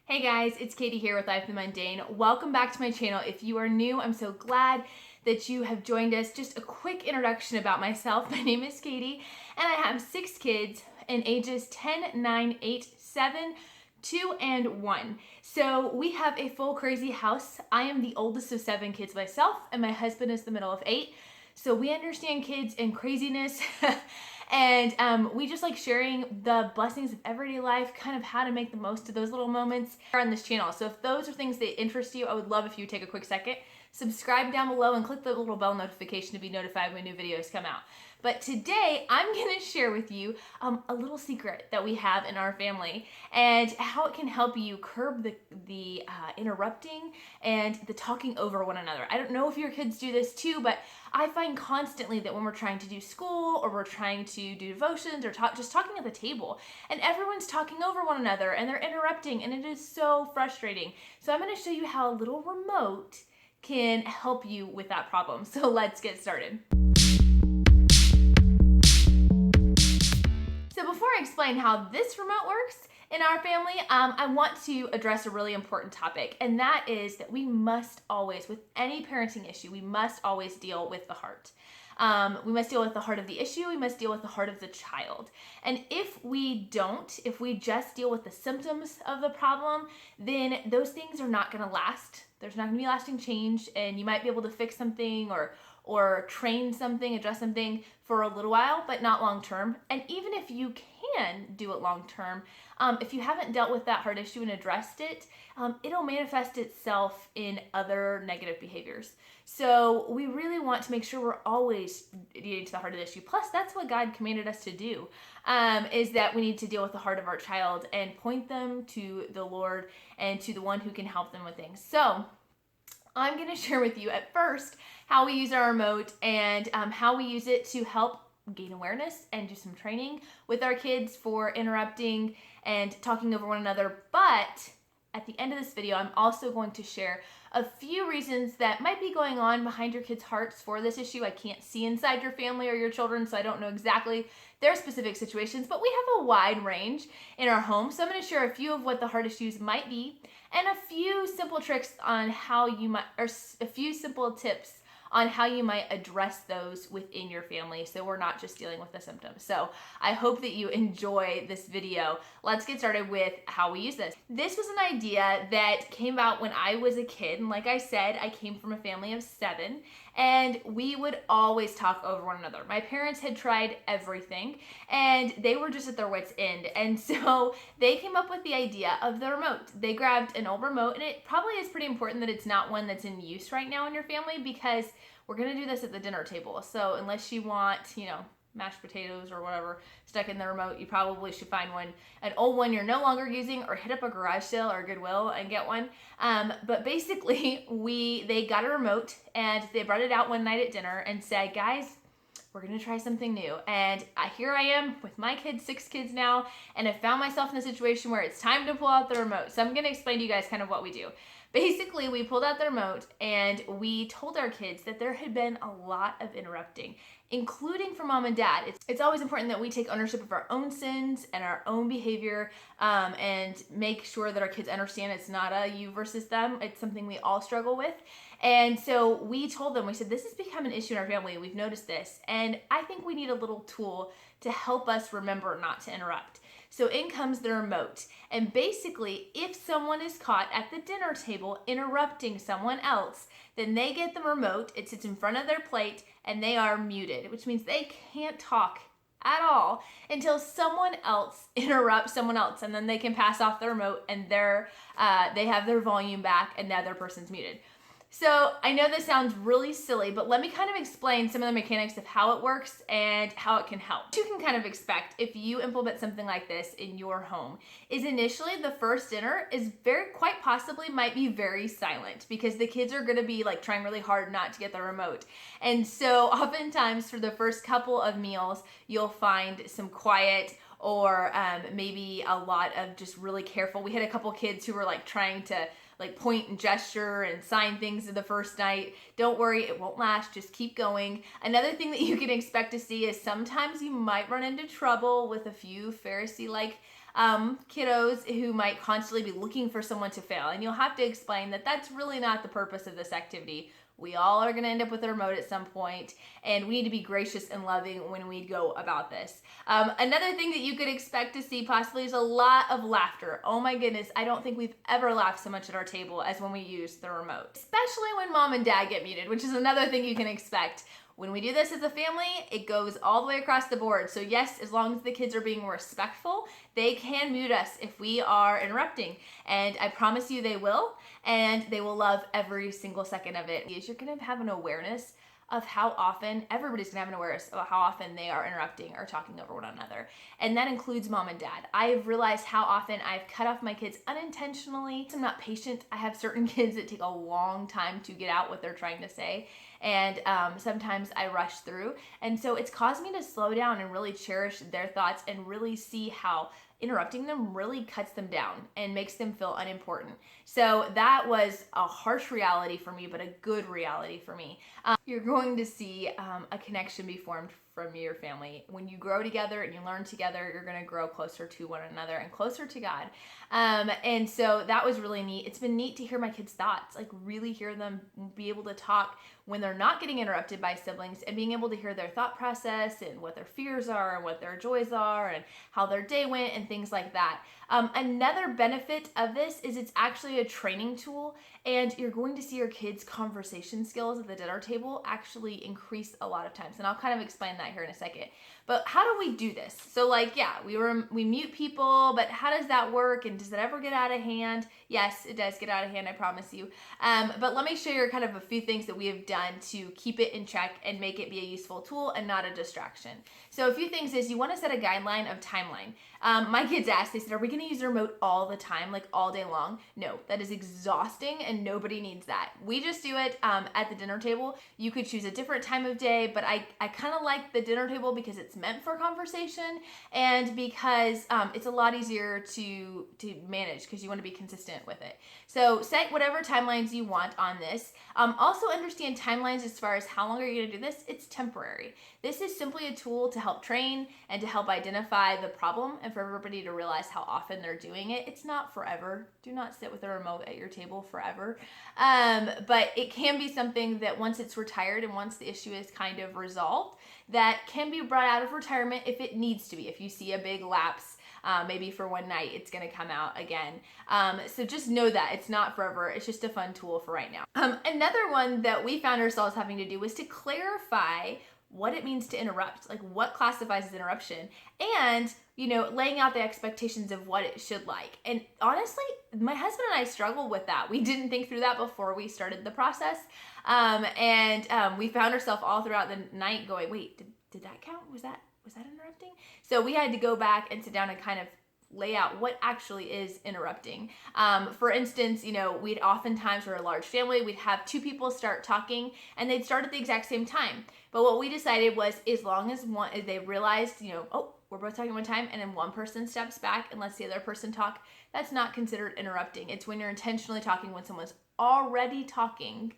Hey guys, it's Katie here with Life in the Mundane. Welcome back to my channel. If you are new, I'm so glad that you have joined us. Just a quick introduction about myself. My name is Katie and I have 6 kids in ages 10, 9, 8, 7, 2, and 1. So we have a full crazy house. I am the oldest of 7 kids myself and my husband is the middle of 8. So we understand kids and craziness. And we just like sharing the blessings of everyday life, kind of how to make the most of those little moments on this channel. So if those are things that interest you, I would love if you would take a quick second, subscribe down below and click the little bell notification to be notified when new videos come out. But today I'm gonna share with you a little secret that we have in our family and how it can help you curb the interrupting and the talking over one another. I don't know if your kids do this too, but I find constantly that when we're trying to do school or we're trying to do devotions or just talking at the table and everyone's talking over one another and they're interrupting and it is so frustrating. So I'm gonna show you how a little remote can help you with that problem. So let's get started. So before I explain how this remote works in our family, I want to address a really important topic, and that is that we must always, with any parenting issue, we must always deal with the heart. We must deal with the heart of the issue, we must deal with the heart of the child. And if we don't, if we just deal with the symptoms of the problem, then those things are not gonna last. There's not gonna be lasting change, and you might be able to fix something or train something, address something for a little while, but not long term. And even if you can do it long term, if you haven't dealt with that heart issue and addressed it, it'll manifest itself in other negative behaviors. So we really want to make sure we're always getting to the heart of the issue. Plus, that's what God commanded us to do, is that we need to deal with the heart of our child and point them to the Lord and to the one who can help them with things. So I'm going to share with you at first how we use our remote and how we use it to help gain awareness and do some training with our kids for interrupting and talking over one another. But at the end of this video, I'm also going to share a few reasons that might be going on behind your kids' hearts for this issue. I can't see inside your family or your children, so I don't know exactly their specific situations, but we have a wide range in our home. So I'm going to share a few of what the heart issues might be and a few simple tricks on how you might, or a few simple tips on how you might address those within your family so we're not just dealing with the symptoms. So I hope that you enjoy this video. Let's get started with how we use this. This was an idea that came about when I was a kid, and like I said, I came from a family of 7, and we would always talk over one another. My parents had tried everything and they were just at their wits' end, and so they came up with the idea of the remote. They grabbed an old remote, and it probably is pretty important that it's not one that's in use right now in your family because we're gonna do this at the dinner table. So unless you want, mashed potatoes or whatever stuck in the remote, you probably should find one, an old one you're no longer using, or hit up a garage sale or Goodwill and get one. But basically, they got a remote and they brought it out one night at dinner and said, guys, we're gonna try something new. And here I am with my kids, 6 kids now, and I found myself in a situation where it's time to pull out the remote. So I'm gonna explain to you guys kind of what we do. Basically, we pulled out the remote and we told our kids that there had been a lot of interrupting, including from mom and dad. It's always important that we take ownership of our own sins and our own behavior, and make sure that our kids understand it's not a you versus them. It's something we all struggle with. And so we told them, we said, this has become an issue in our family. We've noticed this. And I think we need a little tool to help us remember not to interrupt. So in comes the remote. And basically, if someone is caught at the dinner table interrupting someone else, then they get the remote, it sits in front of their plate, and they are muted, which means they can't talk at all until someone else interrupts someone else, and then they can pass off the remote and they have their volume back and the other person's muted. So I know this sounds really silly, but let me kind of explain some of the mechanics of how it works and how it can help. What you can kind of expect if you implement something like this in your home is initially the first dinner is quite possibly might be very silent because the kids are going to be like trying really hard not to get the remote. And so oftentimes for the first couple of meals, you'll find some quiet or maybe a lot of just really careful. We had a couple kids who were like trying to like point and gesture and sign things the first night. Don't worry, it won't last. Just keep going. Another thing that you can expect to see is sometimes you might run into trouble with a few Pharisee-like kiddos who might constantly be looking for someone to fail. And you'll have to explain that that's really not the purpose of this activity. We all are going to end up with a remote at some point, and we need to be gracious and loving when we go about this. Another thing that you could expect to see possibly is a lot of laughter. Oh my goodness, I don't think we've ever laughed so much at our table as when we use the remote. Especially when mom and dad get muted, which is another thing you can expect. When we do this as a family, it goes all the way across the board. So yes, as long as the kids are being respectful, they can mute us if we are interrupting. And I promise you they will, and they will love every single second of it. You're gonna have an awareness of how often, everybody's gonna have an awareness of how often they are interrupting or talking over one another. And that includes mom and dad. I have realized how often I've cut off my kids unintentionally. I'm not patient. I have certain kids that take a long time to get out what they're trying to say. And sometimes I rush through. And so it's caused me to slow down and really cherish their thoughts and really see how interrupting them really cuts them down and makes them feel unimportant. So that was a harsh reality for me, but a good reality for me. You're going to see a connection be formed from your family. When you grow together and you learn together, you're going to grow closer to one another and closer to God. And so that was really neat. It's been neat to hear my kids' thoughts, like really hear them be able to talk when they're not getting interrupted by siblings, and being able to hear their thought process and what their fears are and what their joys are and how their day went and things like that. Another benefit of this is it's actually a training tool, and you're going to see your kids' conversation skills at the dinner table actually increase a lot of times. And I'll kind of explain that here in a second. But how do we do this? So like, yeah, we mute people, but how does that work? And does it ever get out of hand? Yes, it does get out of hand, I promise you. But let me show you kind of a few things that we have done to keep it in check and make it be a useful tool and not a distraction. So a few things is you want to set a guideline of timeline. My kids asked, they said, are we going to use the remote all the time, like all day long? No, that is exhausting and nobody needs that. We just do it at the dinner table. You could choose a different time of day, but I kind of like the dinner table because it's meant for conversation and because it's a lot easier to manage because you want to be consistent with it. So set whatever timelines you want on this. Also understand timelines as far as how long are you going to do this? It's temporary. This is simply a tool to help train and to help identify the problem and for everybody to realize how often they're doing it. It's not forever. Do not sit with a remote at your table forever. But it can be something that once it's retired and once the issue is kind of resolved, that can be brought out of retirement if it needs to be. If you see a big lapse, maybe for one night, it's going to come out again. So just know that it's not forever. It's just a fun tool for right now. Another one that we found ourselves having to do was to clarify what it means to interrupt, like what classifies as interruption, and laying out the expectations of what it should like. And honestly, my husband and I struggled with that. We didn't think through that before we started the process. We found ourselves all throughout the night going, wait, did that count? Was that interrupting? So we had to go back and sit down and kind of lay out what actually is interrupting. For instance, we'd oftentimes, we're a large family, we'd have two people start talking and they'd start at the exact same time. But what we decided was, as long as they realized, oh, we're both talking at one time, and then one person steps back and lets the other person talk, that's not considered interrupting. It's when you're intentionally talking when someone's already talking,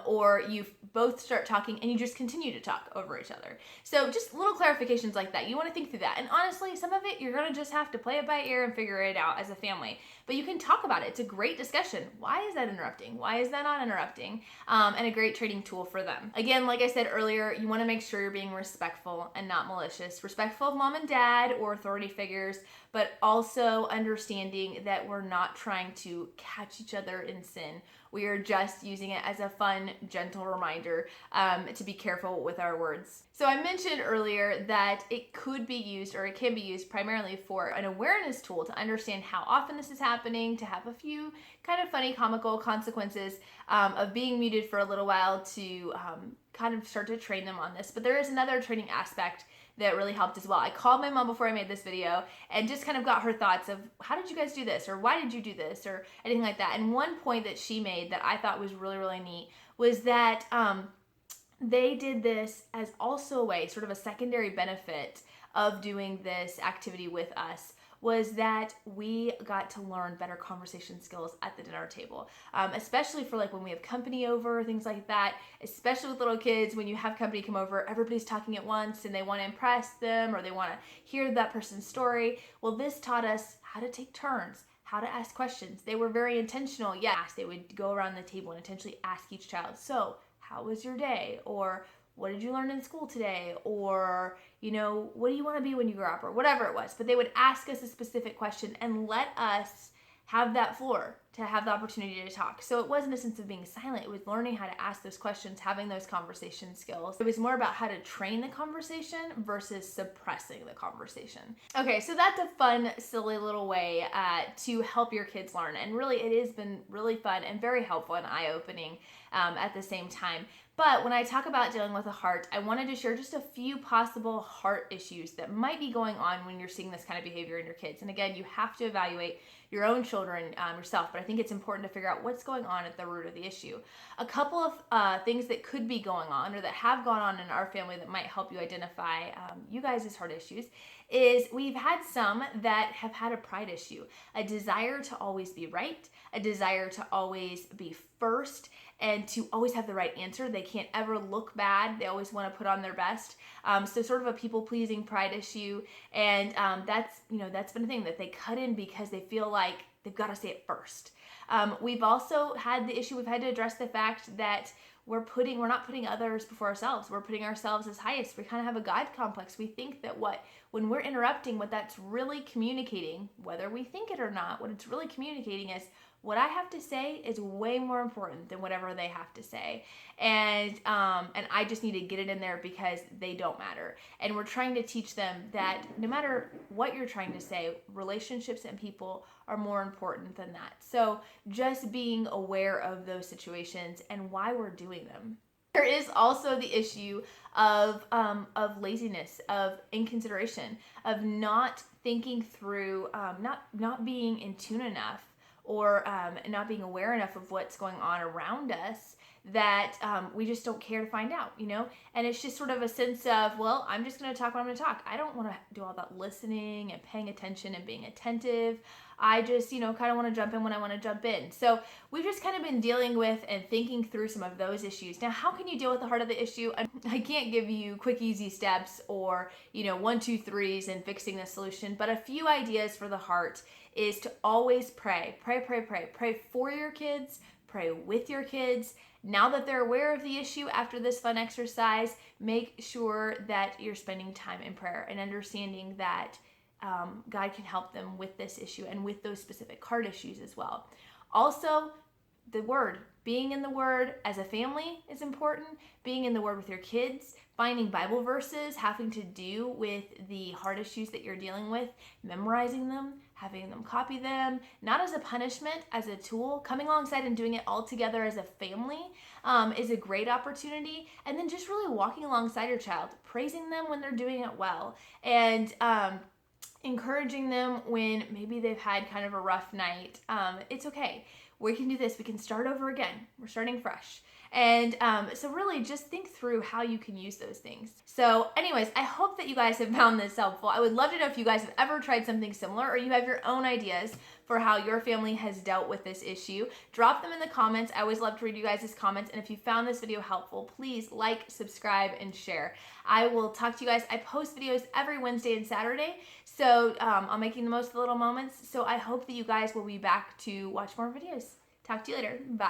or you both start talking and you just continue to talk over each other. So just little clarifications like that. You want to think through that. And honestly, some of it, you're going to just have to play it by ear and figure it out as a family. But you can talk about it. It's a great discussion. Why is that interrupting? Why is that not interrupting? And a great trading tool for them. Again, like I said earlier, you want to make sure you're being respectful and not malicious. Respectful of mom and dad or authority figures, but also understanding that we're not trying to catch each other in sin. We are just using it as a fun, gentle reminder to be careful with our words. So I mentioned earlier that it could be used, or it can be used primarily for an awareness tool to understand how often this is happening, to have a few kind of funny, comical consequences of being muted for a little while to kind of start to train them on this. But there is another training aspect that really helped as well. I called my mom before I made this video and just kind of got her thoughts of, how did you guys do this? Or why did you do this? Or anything like that. And one point that she made that I thought was really, really neat was that they did this as also a way, sort of a secondary benefit of doing this activity with us was that we got to learn better conversation skills at the dinner table, especially for like when we have company over, things like that, especially with little kids. When you have company come over, everybody's talking at once and they want to impress them or they want to hear that person's story. Well, this taught us how to take turns, how to ask questions. They were very intentional. Yes, they would go around the table and intentionally ask each child, so how was your day? Or what did you learn in school today? Or, what do you want to be when you grow up? Or whatever it was. But they would ask us a specific question and let us have that floor to have the opportunity to talk. So it wasn't a sense of being silent. It was learning how to ask those questions, having those conversation skills. It was more about how to train the conversation versus suppressing the conversation. Okay, so that's a fun, silly little way to help your kids learn. And really, it has been really fun and very helpful and eye-opening at the same time. But when I talk about dealing with a heart, I wanted to share just a few possible heart issues that might be going on when you're seeing this kind of behavior in your kids. And again, you have to evaluate your own children yourself, but I think it's important to figure out what's going on at the root of the issue. A couple of things that could be going on or that have gone on in our family that might help you identify you guys' heart issues is we've had some that have had a pride issue, a desire to always be right, a desire to always be first, and to always have the right answer. They can't ever look bad. They always want to put on their best. So sort of a people-pleasing pride issue. And that's been a thing that they cut in because they feel like they've got to say it first. We've also had the issue, we've had to address the fact that we're not putting others before ourselves. We're putting ourselves as highest. We kind of have a God complex. We think that when we're interrupting, what that's really communicating, whether we think it or not, what it's really communicating is what I have to say is way more important than whatever they have to say. And I just need to get it in there because they don't matter. And we're trying to teach them that no matter what you're trying to say, relationships and people are more important than that. So just being aware of those situations and why we're doing them. There is also the issue of laziness, of inconsideration, of not thinking through, not being in tune enough, or not being aware enough of what's going on around us that we just don't care to find out, And it's just sort of a sense of, well, I'm just going to talk when I'm going to talk. I don't want to do all that listening and paying attention and being attentive. I just, kind of want to jump in when I want to jump in. So we've just kind of been dealing with and thinking through some of those issues. Now, how can you deal with the heart of the issue? I can't give you quick, easy steps or, 1, 2, 3s and fixing the solution, but a few ideas for the heart is to always pray. Pray for your kids, pray with your kids. Now that they're aware of the issue after this fun exercise, make sure that you're spending time in prayer and understanding that God can help them with this issue and with those specific heart issues as well. Also, the Word. Being in the Word as a family is important. Being in the Word with your kids, finding Bible verses having to do with the heart issues that you're dealing with, memorizing them, having them copy them, not as a punishment, as a tool, coming alongside and doing it all together as a family is a great opportunity. And then just really walking alongside your child, praising them when they're doing it well, and encouraging them when maybe they've had kind of a rough night. It's okay. We can do this. We can start over again. We're starting fresh. And so really just think through how you can use those things. So anyways, I hope that you guys have found this helpful. I would love to know if you guys have ever tried something similar or you have your own ideas for how your family has dealt with this issue. Drop them in the comments. I always love to read you guys' comments. And if you found this video helpful, please like, subscribe, and share. I will talk to you guys. I post videos every Wednesday and Saturday. So I'm making the most of the little moments. So I hope that you guys will be back to watch more videos. Talk to you later. Bye.